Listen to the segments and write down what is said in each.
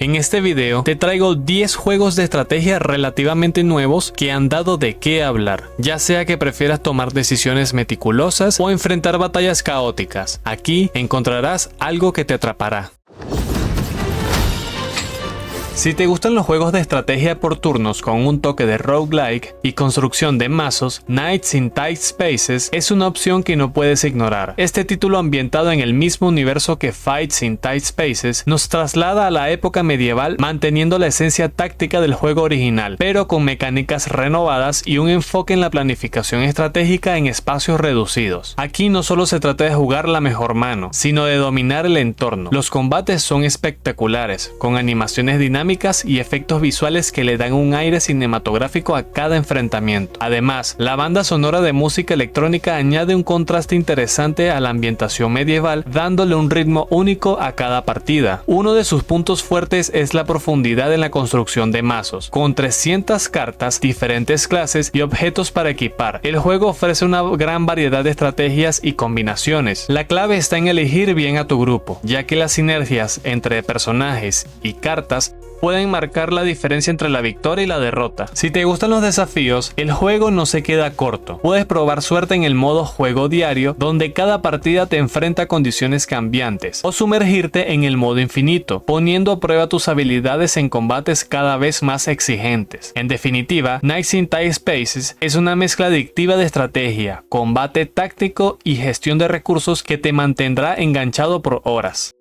En este video te traigo 10 juegos de estrategia relativamente nuevos que han dado de qué hablar, ya sea que prefieras tomar decisiones meticulosas o enfrentar batallas caóticas. Aquí encontrarás algo que te atrapará. Si te gustan los juegos de estrategia por turnos con un toque de roguelike y construcción de mazos, Knights in Tight Spaces es una opción que no puedes ignorar. Este título, ambientado en el mismo universo que Fights in Tight Spaces, nos traslada a la época medieval manteniendo la esencia táctica del juego original, pero con mecánicas renovadas y un enfoque en la planificación estratégica en espacios reducidos. Aquí no solo se trata de jugar la mejor mano, sino de dominar el entorno. Los combates son espectaculares, con animaciones dinámicas y efectos visuales que le dan un aire cinematográfico a cada enfrentamiento. Además, la banda sonora de música electrónica añade un contraste interesante a la ambientación medieval, dándole un ritmo único a cada partida. Uno de sus puntos fuertes es la profundidad en la construcción de mazos, con 300 cartas, diferentes clases y objetos para equipar. El juego ofrece una gran variedad de estrategias y combinaciones. La clave está en elegir bien a tu grupo, ya que las sinergias entre personajes y cartas pueden marcar la diferencia entre la victoria y la derrota. Si te gustan los desafíos, el juego no se queda corto. Puedes probar suerte en el modo juego diario, donde cada partida te enfrenta a condiciones cambiantes, o sumergirte en el modo infinito, poniendo a prueba tus habilidades en combates cada vez más exigentes. En definitiva, Knights in Tight Spaces es una mezcla adictiva de estrategia, combate táctico y gestión de recursos que te mantendrá enganchado por horas.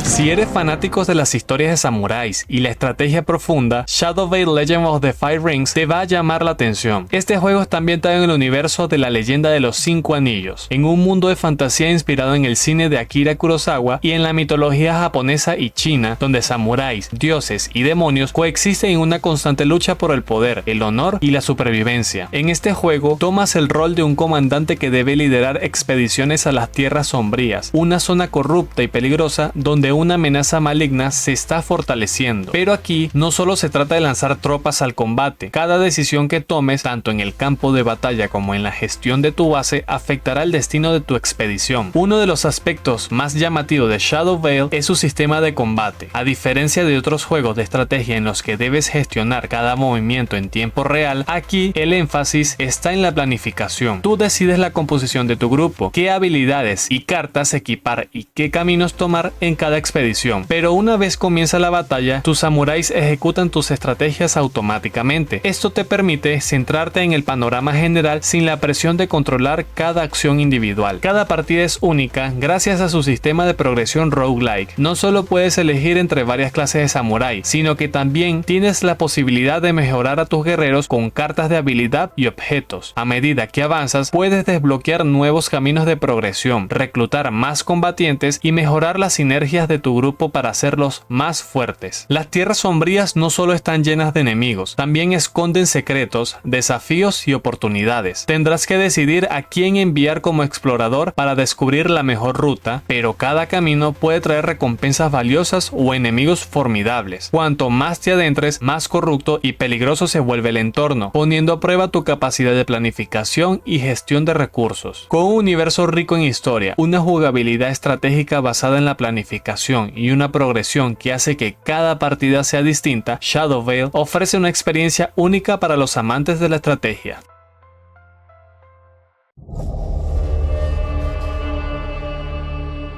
Si eres fanático de las historias de samuráis y la estrategia profunda, Shadow Veil Legend of the Five Rings te va a llamar la atención. Este juego está ambientado en el universo de la leyenda de los 5 anillos, en un mundo de fantasía inspirado en el cine de Akira Kurosawa y en la mitología japonesa y china, donde samuráis, dioses y demonios coexisten en una constante lucha por el poder, el honor y la supervivencia. En este juego, tomas el rol de un comandante que debe liderar expediciones a las tierras sombrías, una zona corrupta y peligrosa donde una amenaza maligna se está fortaleciendo. Pero aquí no solo se trata de lanzar tropas al combate. Cada decisión que tomes, tanto en el campo de batalla como en la gestión de tu base, afectará el destino de tu expedición. Uno de los aspectos más llamativos de Shadow Veil es su sistema de combate. A diferencia de otros juegos de estrategia en los que debes gestionar cada movimiento en tiempo real, aquí el énfasis está en la planificación. Tú decides la composición de tu grupo, qué habilidades y cartas equipar y qué caminos tomar en cada expedición, pero una vez comienza la batalla, tus samuráis ejecutan tus estrategias automáticamente. Esto te permite centrarte en el panorama general sin la presión de controlar cada acción individual. Cada partida es única gracias a su sistema de progresión roguelike. No solo puedes elegir entre varias clases de samurái, sino que también tienes la posibilidad de mejorar a tus guerreros con cartas de habilidad y objetos. A medida que avanzas, puedes desbloquear nuevos caminos de progresión, reclutar más combatientes y mejorar las sinergias de tu grupo para hacerlos más fuertes. Las tierras sombrías no solo están llenas de enemigos, también esconden secretos, desafíos y oportunidades. Tendrás que decidir a quién enviar como explorador para descubrir la mejor ruta, pero cada camino puede traer recompensas valiosas o enemigos formidables. Cuanto más te adentres, más corrupto y peligroso se vuelve el entorno, poniendo a prueba tu capacidad de planificación y gestión de recursos. Con un universo rico en historia, una jugabilidad estratégica basada en la planificación y una progresión que hace que cada partida sea distinta, Shadow Veil ofrece una experiencia única para los amantes de la estrategia.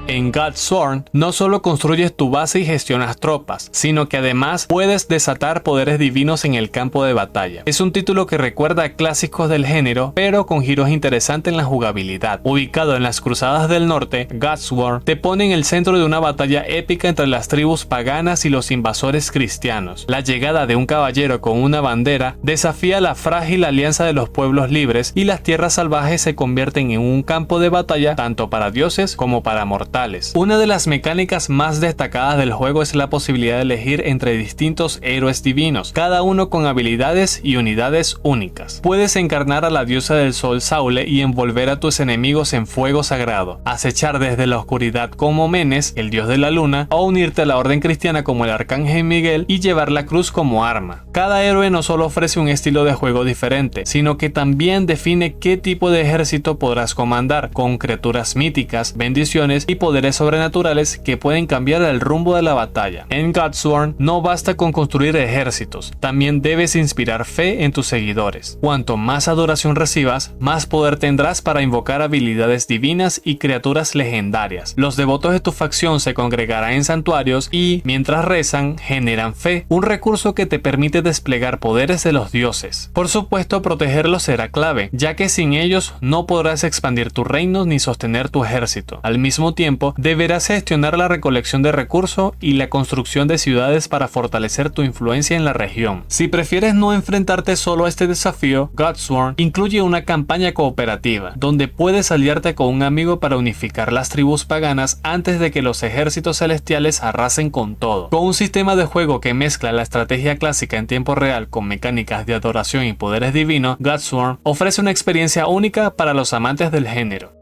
En Godsworn no solo construyes tu base y gestionas tropas, sino que además puedes desatar poderes divinos en el campo de batalla. Es un título que recuerda a clásicos del género, pero con giros interesantes en la jugabilidad. Ubicado en las Cruzadas del Norte, Godsworn te pone en el centro de una batalla épica entre las tribus paganas y los invasores cristianos. La llegada de un caballero con una bandera desafía la frágil alianza de los pueblos libres y las tierras salvajes se convierten en un campo de batalla tanto para dioses como para mortales. Una de las mecánicas más destacadas del juego es la posibilidad de elegir entre distintos héroes divinos, cada uno con habilidades y unidades únicas. Puedes encarnar a la diosa del sol Saule y envolver a tus enemigos en fuego sagrado, acechar desde la oscuridad como Menes, el dios de la luna, o unirte a la orden cristiana como el arcángel Miguel y llevar la cruz como arma. Cada héroe no solo ofrece un estilo de juego diferente, sino que también define qué tipo de ejército podrás comandar, con criaturas míticas, bendiciones y poderes sobrenaturales que pueden cambiar el rumbo de la batalla. En Godsworn no basta con construir ejércitos, también debes inspirar fe en tus seguidores. Cuanto más adoración recibas, más poder tendrás para invocar habilidades divinas y criaturas legendarias. Los devotos de tu facción se congregarán en santuarios y, mientras rezan, generan fe, un recurso que te permite desplegar poderes de los dioses. Por supuesto, protegerlos será clave, ya que sin ellos no podrás expandir tu reino ni sostener tu ejército. Al mismo tiempo, deberás gestionar la recolección de recursos y la construcción de ciudades para fortalecer tu influencia en la región. Si prefieres no enfrentarte solo a este desafío, Godsworn incluye una campaña cooperativa, donde puedes aliarte con un amigo para unificar las tribus paganas antes de que los ejércitos celestiales arrasen con todo. Con un sistema de juego que mezcla la estrategia clásica en tiempo real con mecánicas de adoración y poderes divinos, Godsworn ofrece una experiencia única para los amantes del género.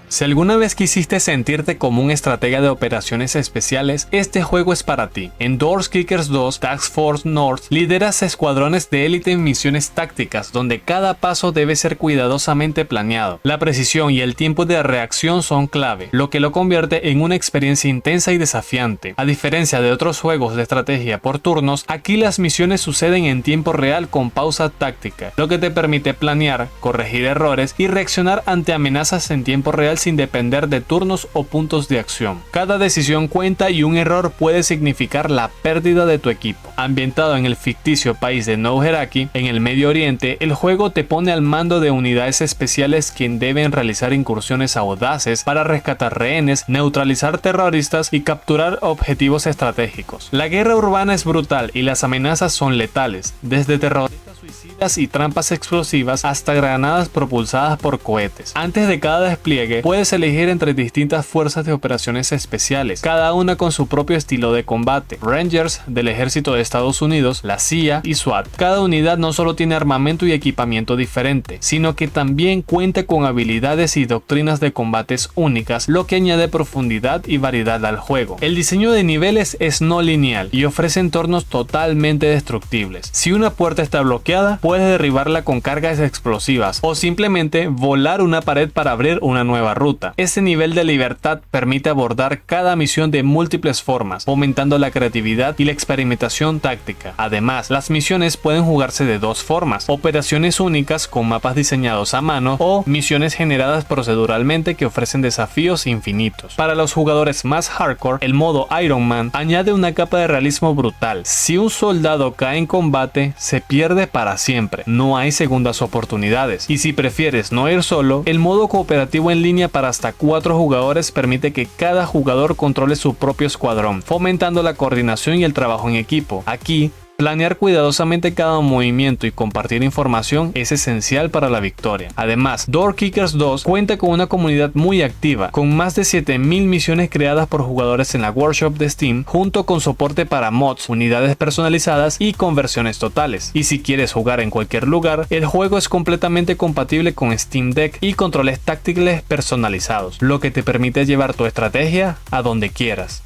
Si alguna vez quisiste sentirte como un estratega de operaciones especiales, este juego es para ti. En Doorkickers 2 Task Force North lideras escuadrones de élite en misiones tácticas donde cada paso debe ser cuidadosamente planeado. La precisión y el tiempo de reacción son clave, lo que lo convierte en una experiencia intensa y desafiante. A diferencia de otros juegos de estrategia por turnos, aquí las misiones suceden en tiempo real con pausa táctica, lo que te permite planear, corregir errores y reaccionar ante amenazas en tiempo real sin depender de turnos o puntos de acción. Cada decisión cuenta y un error puede significar la pérdida de tu equipo. Ambientado en el ficticio país de Nouheraki, en el Medio Oriente, el juego te pone al mando de unidades especiales quien deben realizar incursiones audaces para rescatar rehenes, neutralizar terroristas y capturar objetivos estratégicos. La guerra urbana es brutal y las amenazas son letales, desde terroristas suicidas y trampas explosivas hasta granadas propulsadas por cohetes. Antes de cada despliegue, puedes elegir entre distintas fuerzas de operaciones especiales, cada una con su propio estilo de combate. Rangers del Ejército de Estados Unidos, la CIA y SWAT. Cada unidad no solo tiene armamento y equipamiento diferente, sino que también cuenta con habilidades y doctrinas de combates únicas, lo que añade profundidad y variedad al juego. El diseño de niveles es no lineal y ofrece entornos totalmente destructibles. Si una puerta está bloqueada, puedes derribarla con cargas explosivas o simplemente volar una pared para abrir una nueva ruta. Este nivel de libertad permite abordar cada misión de múltiples formas, fomentando la creatividad y la experimentación táctica. Además, las misiones pueden jugarse de dos formas: operaciones únicas con mapas diseñados a mano o misiones generadas proceduralmente que ofrecen desafíos infinitos. Para los jugadores más hardcore, el modo Iron Man añade una capa de realismo brutal. Si un soldado cae en combate, se pierde para siempre. No hay segundas oportunidades. Y si prefieres no ir solo, el modo cooperativo en línea para hasta 4 jugadores permite que cada jugador controle su propio escuadrón, fomentando la coordinación y el trabajo en equipo. Aquí, planear cuidadosamente cada movimiento y compartir información es esencial para la victoria. Además, Doorkickers 2 cuenta con una comunidad muy activa, con más de 7000 misiones creadas por jugadores en la workshop de Steam, junto con soporte para mods, unidades personalizadas y conversiones totales. Y si quieres jugar en cualquier lugar, el juego es completamente compatible con Steam Deck y controles táctiles personalizados, lo que te permite llevar tu estrategia a donde quieras.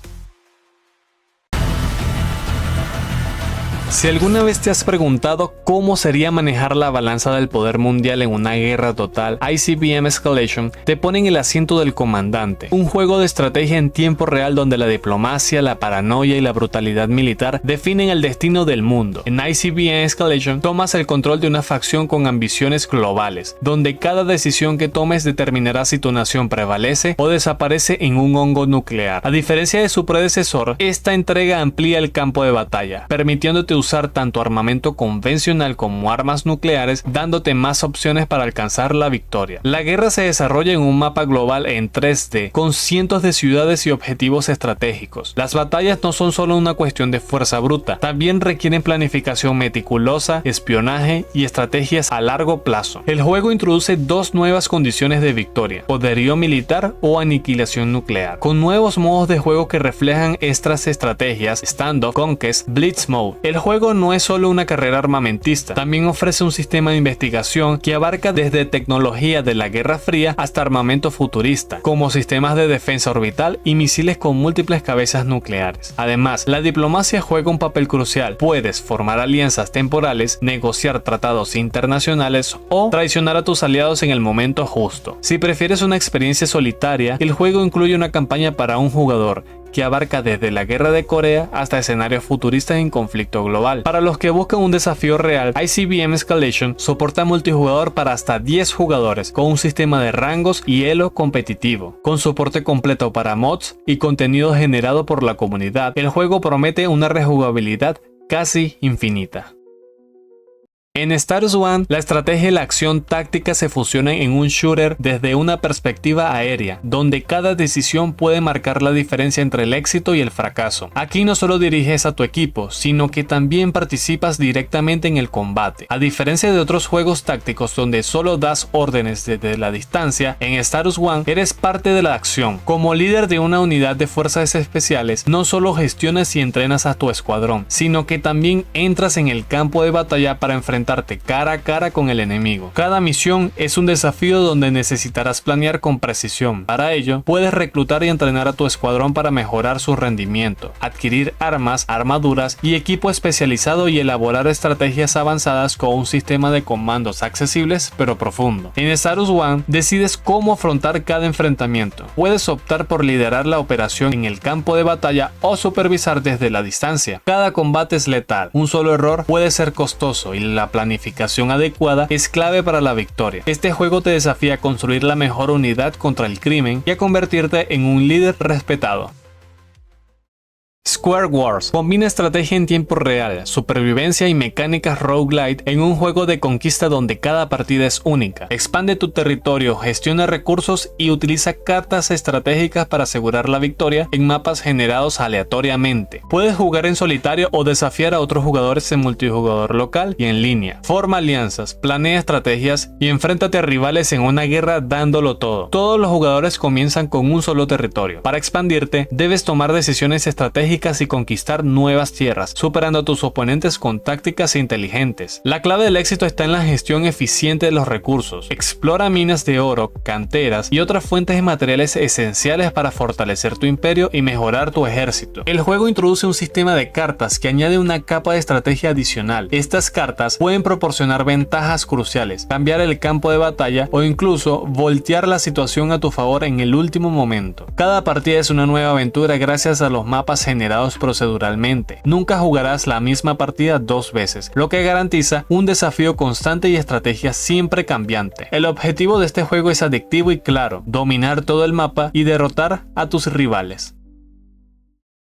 Si alguna vez te has preguntado cómo sería manejar la balanza del poder mundial en una guerra total, ICBM Escalation te pone en el asiento del comandante, un juego de estrategia en tiempo real donde la diplomacia, la paranoia y la brutalidad militar definen el destino del mundo. En ICBM Escalation tomas el control de una facción con ambiciones globales, donde cada decisión que tomes determinará si tu nación prevalece o desaparece en un hongo nuclear. A diferencia de su predecesor, esta entrega amplía el campo de batalla, permitiéndote usar tanto armamento convencional como armas nucleares, dándote más opciones para alcanzar la victoria. La guerra se desarrolla en un mapa global en 3D, con cientos de ciudades y objetivos estratégicos. Las batallas no son solo una cuestión de fuerza bruta, también requieren planificación meticulosa, espionaje y estrategias a largo plazo. El juego introduce dos nuevas condiciones de victoria: poderío militar o aniquilación nuclear, con nuevos modos de juego que reflejan estas estrategias: Standoff, Conquest, Blitz Mode. El juego juego no es solo una carrera armamentista, también ofrece un sistema de investigación que abarca desde tecnología de la Guerra Fría hasta armamento futurista, como sistemas de defensa orbital y misiles con múltiples cabezas nucleares. Además, la diplomacia juega un papel crucial. Puedes formar alianzas temporales, negociar tratados internacionales o traicionar a tus aliados en el momento justo. Si prefieres una experiencia solitaria, el juego incluye una campaña para un jugador, que abarca desde la Guerra de Corea hasta escenarios futuristas en conflicto global. Para los que buscan un desafío real, ICBM Escalation soporta multijugador para hasta 10 jugadores, con un sistema de rangos y elo competitivo. Con soporte completo para mods y contenido generado por la comunidad, el juego promete una rejugabilidad casi infinita. En Star Wars, la estrategia y la acción táctica se fusionan en un shooter desde una perspectiva aérea, donde cada decisión puede marcar la diferencia entre el éxito y el fracaso. Aquí no solo diriges a tu equipo, sino que también participas directamente en el combate. A diferencia de otros juegos tácticos donde solo das órdenes desde la distancia, en Star Wars eres parte de la acción. Como líder de una unidad de fuerzas especiales, no solo gestionas y entrenas a tu escuadrón, sino que también entras en el campo de batalla para enfrentar cara a cara con el enemigo. Cada misión es un desafío donde necesitarás planear con precisión. Para ello, puedes reclutar y entrenar a tu escuadrón para mejorar su rendimiento, adquirir armas, armaduras y equipo especializado y elaborar estrategias avanzadas con un sistema de comandos accesibles pero profundo. En Star Wars decides cómo afrontar cada enfrentamiento. Puedes optar por liderar la operación en el campo de batalla o supervisar desde la distancia. Cada combate es letal. Un solo error puede ser costoso y la planificación adecuada es clave para la victoria. Este juego te desafía a construir la mejor unidad contra el crimen y a convertirte en un líder respetado. Square Wars combina estrategia en tiempo real, supervivencia y mecánicas roguelite en un juego de conquista donde cada partida es única. Expande tu territorio, gestiona recursos y utiliza cartas estratégicas para asegurar la victoria en mapas generados aleatoriamente. Puedes jugar en solitario o desafiar a otros jugadores en multijugador local y en línea. Forma alianzas, planea estrategias y enfréntate a rivales en una guerra dándolo todo. Todos los jugadores comienzan con un solo territorio. Para expandirte, debes tomar decisiones estratégicas y conquistar nuevas tierras, superando a tus oponentes con tácticas inteligentes. La clave del éxito está en la gestión eficiente de los recursos. Explora minas de oro, canteras y otras fuentes de materiales esenciales para fortalecer tu imperio y mejorar tu ejército. El juego introduce un sistema de cartas que añade una capa de estrategia adicional. Estas cartas pueden proporcionar ventajas cruciales, cambiar el campo de batalla o incluso voltear la situación a tu favor en el último momento. Cada partida es una nueva aventura gracias a los mapas generados proceduralmente. Nunca jugarás la misma partida dos veces, lo que garantiza un desafío constante y estrategia siempre cambiante. El objetivo de este juego es adictivo y claro: dominar todo el mapa y derrotar a tus rivales.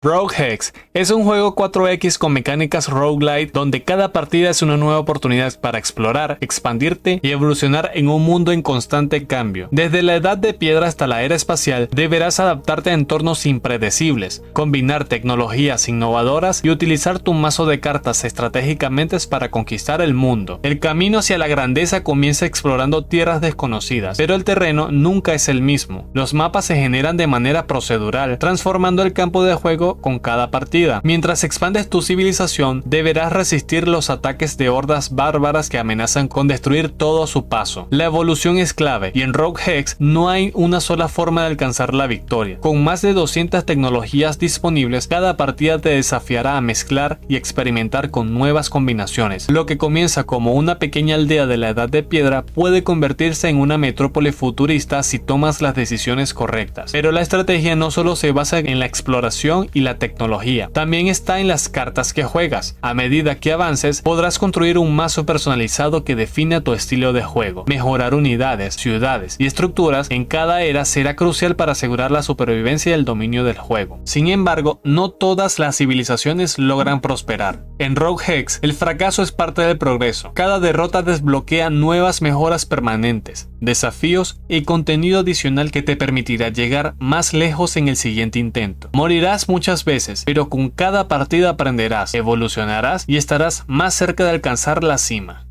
Rogue Hex es un juego 4X con mecánicas roguelite donde cada partida es una nueva oportunidad para explorar, expandirte y evolucionar en un mundo en constante cambio. Desde la edad de piedra hasta la era espacial, deberás adaptarte a entornos impredecibles, combinar tecnologías innovadoras y utilizar tu mazo de cartas estratégicamente para conquistar el mundo. El camino hacia la grandeza comienza explorando tierras desconocidas, pero el terreno nunca es el mismo. Los mapas se generan de manera procedural, transformando el campo de juego con cada partida. Mientras expandes tu civilización, deberás resistir los ataques de hordas bárbaras que amenazan con destruir todo a su paso. La evolución es clave, y en Rogue Hex no hay una sola forma de alcanzar la victoria. Con más de 200 tecnologías disponibles, cada partida te desafiará a mezclar y experimentar con nuevas combinaciones. Lo que comienza como una pequeña aldea de la Edad de Piedra puede convertirse en una metrópole futurista si tomas las decisiones correctas. Pero la estrategia no solo se basa en la exploración y la tecnología, también está en las cartas que juegas. A medida que avances, podrás construir un mazo personalizado que define tu estilo de juego. Mejorar unidades, ciudades y estructuras en cada era será crucial para asegurar la supervivencia y el dominio del juego. Sin embargo, no todas las civilizaciones logran prosperar. En Rogue Hex, el fracaso es parte del progreso. Cada derrota desbloquea nuevas mejoras permanentes, desafíos y contenido adicional que te permitirá llegar más lejos en el siguiente intento. Morirás muchas veces, pero con cada partida aprenderás, evolucionarás y estarás más cerca de alcanzar la cima.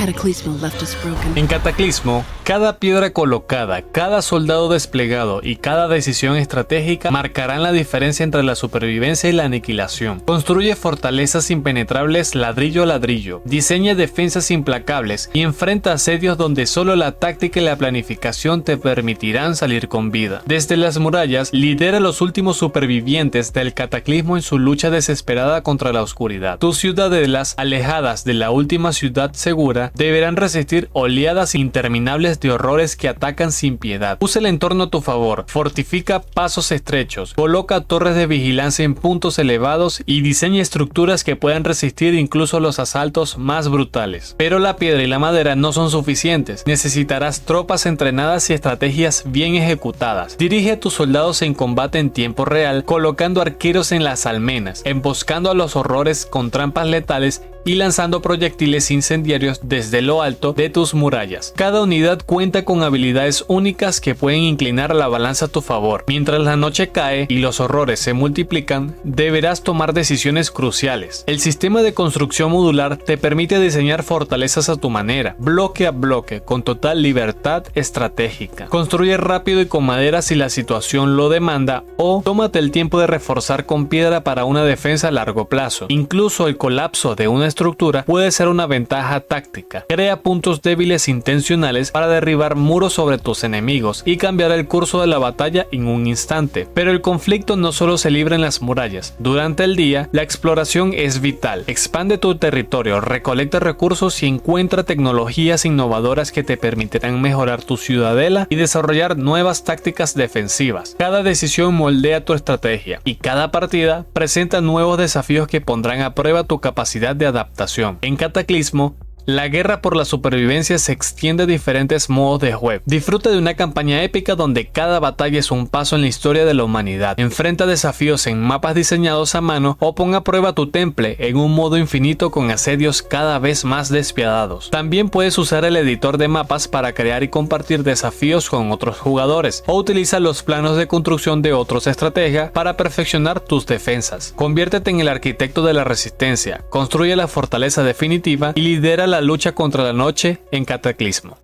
Cataclysmo left us broken. En Cataclismo, cada piedra colocada, cada soldado desplegado y cada decisión estratégica marcarán la diferencia entre la supervivencia y la aniquilación. Construye fortalezas impenetrables ladrillo a ladrillo, diseña defensas implacables y enfrenta asedios donde solo la táctica y la planificación te permitirán salir con vida. Desde las murallas, lidera a los últimos supervivientes del Cataclismo en su lucha desesperada contra la oscuridad. Tus ciudadelas, alejadas de la última ciudad segura, deberán resistir oleadas interminables de horrores que atacan sin piedad. Usa el entorno a tu favor, fortifica pasos estrechos, coloca torres de vigilancia en puntos elevados y diseña estructuras que puedan resistir incluso los asaltos más brutales. Pero la piedra y la madera no son suficientes, necesitarás tropas entrenadas y estrategias bien ejecutadas. Dirige a tus soldados en combate en tiempo real, colocando arqueros en las almenas, emboscando a los horrores con trampas letales y lanzando proyectiles incendiarios desde lo alto de tus murallas. Cada unidad cuenta con habilidades únicas que pueden inclinar la balanza a tu favor. Mientras la noche cae y los horrores se multiplican, deberás tomar decisiones cruciales. El sistema de construcción modular te permite diseñar fortalezas a tu manera, bloque a bloque, con total libertad estratégica. Construye rápido y con madera si la situación lo demanda, o tómate el tiempo de reforzar con piedra para una defensa a largo plazo. Incluso el colapso de una estructura puede ser una ventaja táctica. Crea puntos débiles intencionales para derribar muros sobre tus enemigos y cambiar el curso de la batalla en un instante. Pero el conflicto no solo se libra en las murallas. Durante el día, la exploración es vital. Expande tu territorio, recolecta recursos y encuentra tecnologías innovadoras que te permitirán mejorar tu ciudadela y desarrollar nuevas tácticas defensivas. Cada decisión moldea tu estrategia y cada partida presenta nuevos desafíos que pondrán a prueba tu capacidad de adaptación. En Cataclismo, la guerra por la supervivencia se extiende a diferentes modos de juego. Disfruta de una campaña épica donde cada batalla es un paso en la historia de la humanidad. Enfrenta desafíos en mapas diseñados a mano o pon a prueba tu temple en un modo infinito con asedios cada vez más despiadados. También puedes usar el editor de mapas para crear y compartir desafíos con otros jugadores, o utiliza los planos de construcción de otros estrategas para perfeccionar tus defensas. Conviértete en el arquitecto de la resistencia, construye la fortaleza definitiva y lidera la lucha contra la noche en Cataclismo.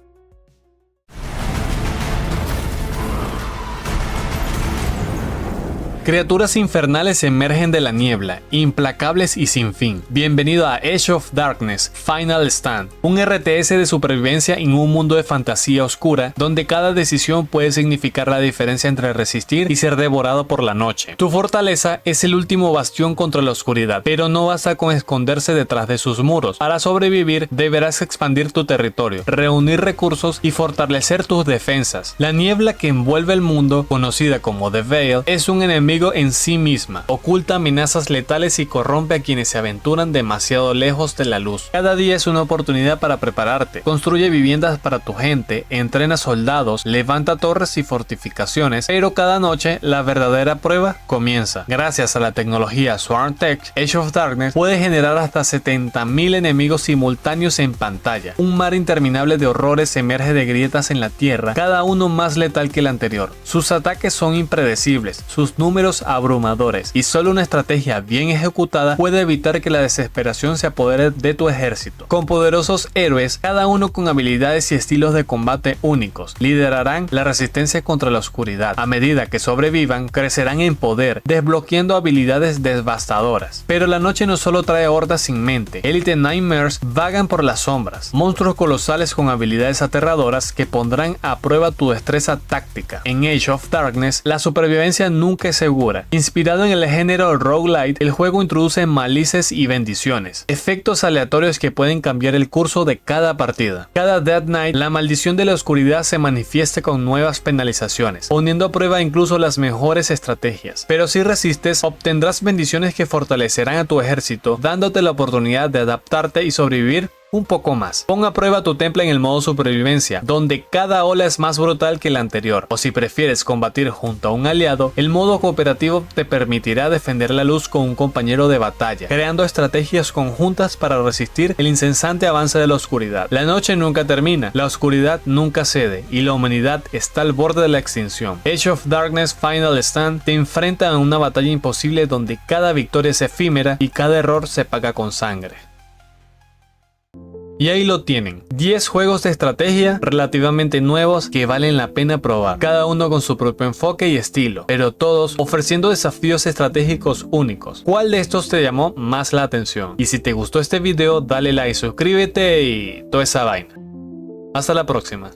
Criaturas infernales emergen de la niebla, implacables y sin fin. Bienvenido a Age of Darkness Final Stand, un RTS de supervivencia en un mundo de fantasía oscura, donde cada decisión puede significar la diferencia entre resistir y ser devorado por la noche. Tu fortaleza es el último bastión contra la oscuridad, pero no basta con esconderse detrás de sus muros. Para sobrevivir, deberás expandir tu territorio, reunir recursos y fortalecer tus defensas. La niebla que envuelve el mundo, conocida como The Veil, es un enemigo en sí misma, oculta amenazas letales y corrompe a quienes se aventuran demasiado lejos de la luz. Cada día es una oportunidad para prepararte. Construye viviendas para tu gente, entrena soldados, levanta torres y fortificaciones, pero cada noche la verdadera prueba comienza. Gracias a la tecnología SwarmTech, Age of Darkness puede generar hasta 70.000 enemigos simultáneos en pantalla. Un mar interminable de horrores emerge de grietas en la tierra, cada uno más letal que el anterior. Sus ataques son impredecibles, sus números abrumadores, y solo una estrategia bien ejecutada puede evitar que la desesperación se apodere de tu ejército. Con poderosos héroes, cada uno con habilidades y estilos de combate únicos, liderarán la resistencia contra la oscuridad. A medida que sobrevivan, crecerán en poder, desbloqueando habilidades devastadoras. Pero la noche no solo trae hordas sin mente. Elite Nightmares vagan por las sombras, monstruos colosales con habilidades aterradoras que pondrán a prueba tu destreza táctica. En Age of Darkness, la supervivencia nunca es segura. Inspirado en el género roguelite, el juego introduce malices y bendiciones, efectos aleatorios que pueden cambiar el curso de cada partida. Cada Dead Night, la maldición de la oscuridad se manifiesta con nuevas penalizaciones, poniendo a prueba incluso las mejores estrategias. Pero si resistes, obtendrás bendiciones que fortalecerán a tu ejército, dándote la oportunidad de adaptarte y sobrevivir un poco más. Pon a prueba tu temple en el modo supervivencia, donde cada ola es más brutal que la anterior. O si prefieres combatir junto a un aliado, el modo cooperativo te permitirá defender la luz con un compañero de batalla, creando estrategias conjuntas para resistir el incesante avance de la oscuridad. La noche nunca termina, la oscuridad nunca cede, y la humanidad está al borde de la extinción. Age of Darkness Final Stand te enfrenta a una batalla imposible donde cada victoria es efímera y cada error se paga con sangre. Y ahí lo tienen, 10 juegos de estrategia relativamente nuevos que valen la pena probar, cada uno con su propio enfoque y estilo, pero todos ofreciendo desafíos estratégicos únicos. ¿Cuál de estos te llamó más la atención? Y si te gustó este video, dale like, suscríbete y toda esa vaina. Hasta la próxima.